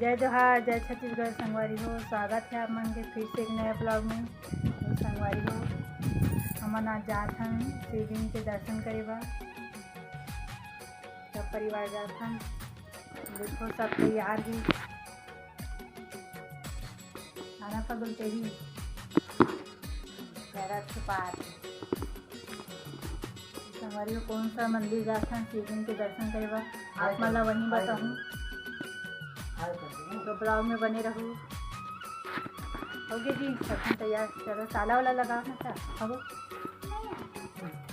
जय जोहार, जय छत्तीसगढ़। संगवारी हो, स्वागत है आप मन के फिर से एक नया ब्लॉग में। तो संगवारी हो, हमन आज जात हन शिवलिंग के दर्शन करे बा। सब परिवार जात हन। देखो सब तैयार ही आना पगलते ही पार। संगवारी हो, कौन सा मंदिर जात हन शिवलिंग के दर्शन करे बा, आप मन ला वहीं बताऊँ। तो ब्लॉग में बने रहूँ। हो गया जी, सब तैयार। चलो ताला वाला लगाना था। अब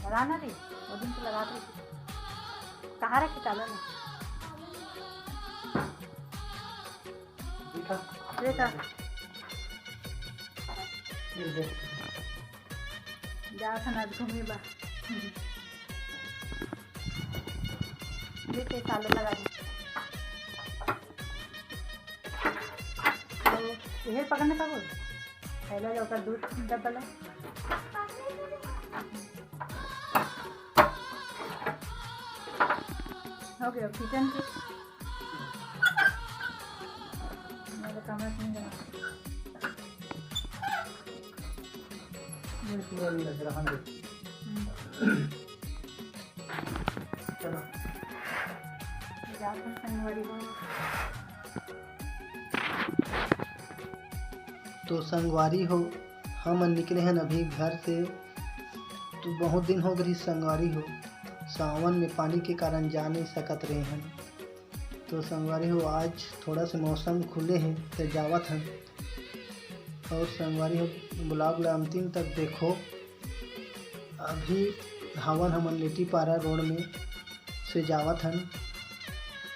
लगाना दी वो दिन तो लगा दी। कहाँ रखे ताला ना देखा जा था घूमे बा। देखे ताला लगा दी। यह पकड़ने का बोल पहले लोग दूध डब्बा हो गया किचन के मेरे कमरे में जमा चलो संगवारी हो। तो संगवारी हो, हम निकले हैं अभी घर से। तो बहुत दिन हो गई संगवारी हो, सावन में पानी के कारण जा नहीं सकत रहे हैं। तो संगवारी हो, आज थोड़ा सा मौसम खुले हैं तो जावत हैं। और संगवारी हो, ब्लॉग ला अंतिम तक देखो। अभी हवन हमन लेटी पारा रोड में से जावत हैं।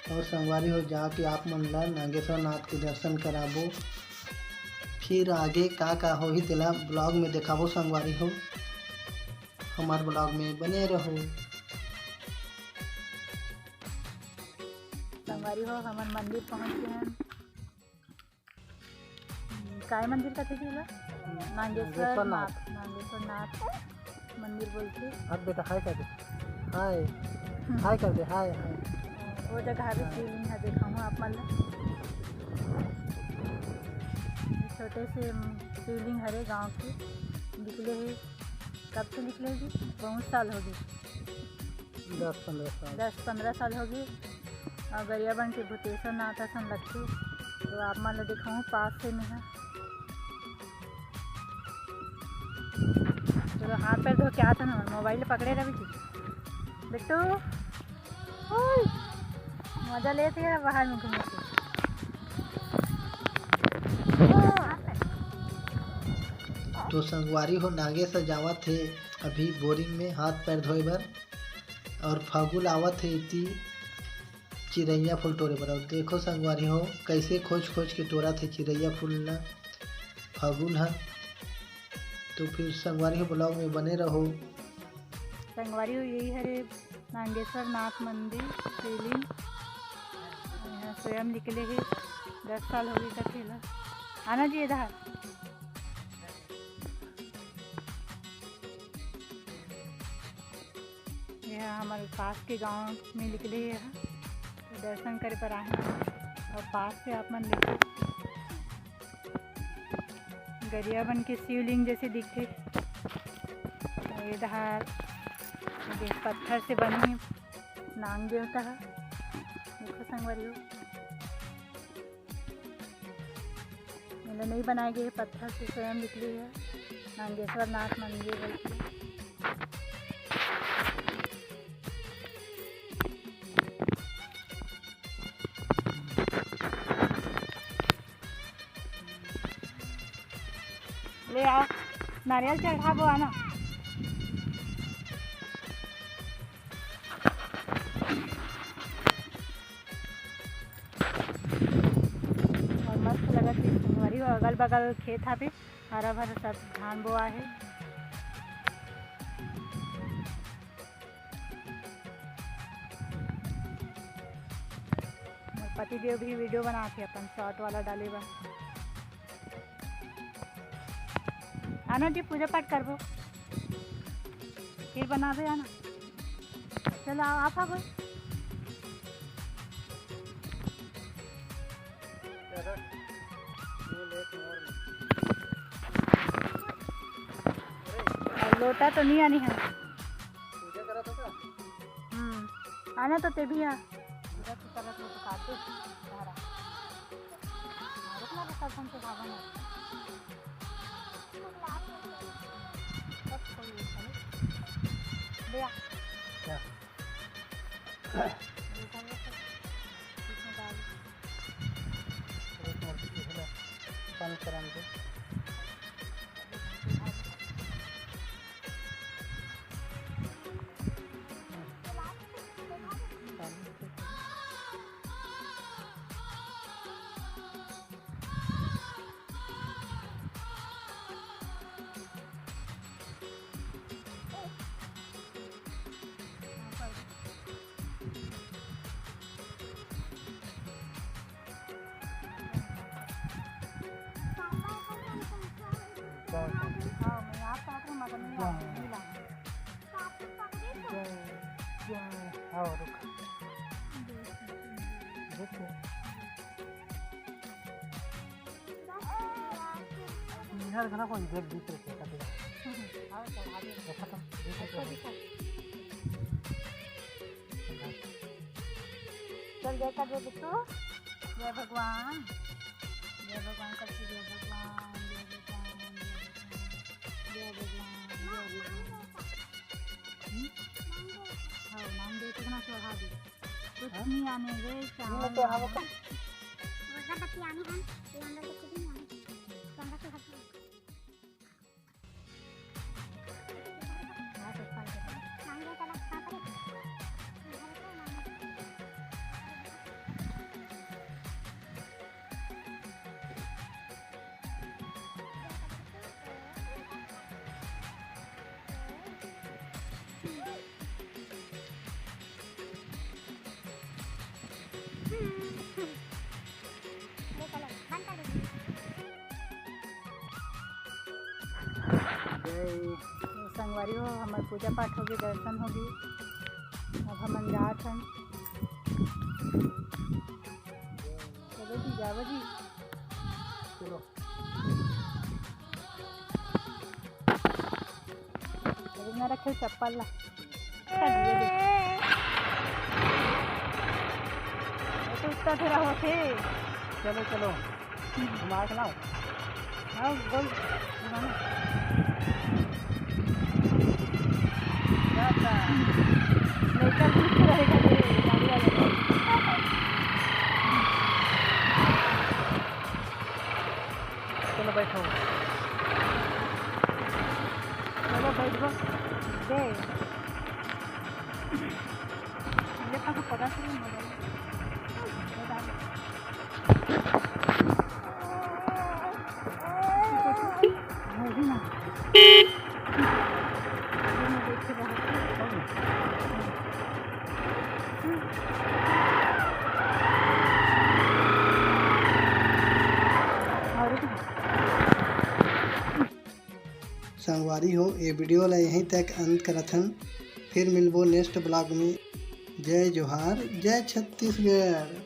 और संगवारी हो, जाके आप मन ला नागेश्वर नाथ के दर्शन कराबो। फिर आगे का हो ही तेला ब्लॉग में दिखाबो। संगवारी हो, हमारे ब्लॉग में बने रहो। संगवारी हो, हमारे मंदिर पहुँच गए हैं। काय मंदिर का थे नागेश्वर नाथ मंदिर बोलते। अब बेटा हाय कर दे, हाय हाय कर दे, हाय हाय। वो जगह भी शिवलिंग है, दिखाऊँ आप मन ला। छोटे से शिवलिंग हरे गांव के निकले है। कब से निकले जी? बहुत साल हो गए, 10-15 साल हो गए। और गरियाबंद के भूतेश्वर नाथ सन लगते। तो आप मान लो दिखाऊँ पास से में है। चलो हाथ पैर धो के आता ना, मोबाइल पकड़े रवि जी बेटू। मज़ा लेते हैं बाहर में घूमने के। तो संगवारी हो, नागेश्वर जावत थे अभी बोरिंग में हाथ पैर धोए बर। और फागुन आवत है इति चिरैया फूल तोड़े बर। देखो संगवारी हो, कैसे खोज के तोड़ा थे चिरैया फूल ना फागुन है। तो फिर संगवारी हो, ब्लॉग में बने रहो। संगवारी हो, यही है नागेश्वर नाथ मंदिर शिवलिंग। यहाँ स्वयं निकले है, 10 साल हो गई तक खेला। आना जी इधर। यह हमारे पास के गांव में निकले हैं, तो दर्शन करे पर आए। और पास से आप मन देखो गरियाबंद के शिवलिंग जैसे दिखते। इधर पत्थर से बनी नाग देवता है। देखो संगवारी हो, मैंने नहीं बनाए गए, पत्थर से स्वयं निकली है। नागेश्वर नाथ मंदिर बोलते। ले आओ नारियल चढ़ाबो आना। और मस्त लगा थी संगवारी हो, अगल बगल खेत है, हरा भरा सब धान बोआ है। पति देव भी वीडियो बनाते अपन शॉर्ट वाला डाले बा। आना जी, पूजा पाठ करबो फिर बनावे आना। चलो आप लोटा तो नहीं आनी है। पूजा करा था क्या? आना तो ते भी यहाँ पूजा तो करत हो तो काटे सारा रुकना बता हमसे भागना सब कोई है भैया क्या इसमें डाल पानी कराने को मैं आप काट रहा मगर नहीं ला आओ रुक देखो यार घना कोई देख बीच रखे काटे आओ चढ़ा दे देखा तो दिखा चल जय कर दे तू जय भगवान करती जय भगवान हाँ नाम दे कितना चढ़ा दे कुछ नहीं आने दे चावल तो हम का अगरबत्ती आने हम ये अंदर तो कुछ नहीं आने कैमरा से हट हां तो फाइल कर नाम दे चला कहां पर संगवारी हो हमार पूजा पाठ होगी दर्शन होगी अब हम जात हैं चलो जी जाओ जी चलो ना रखे चप्पल ला तो उसका फिर होते चलो चलो घुमा के लाओ हाँ बोल लेकर पीछे रहेगा ये गाड़ी वाले चलो बैठो चलो बैठ गो दे ये पास पता चली मोबाइल ना संगवारी हो ये वीडियो ला यहीं तक अंत करथन फिर मिलबो नेक्स्ट ब्लॉग में जय जोहार जय छत्तीसगढ़।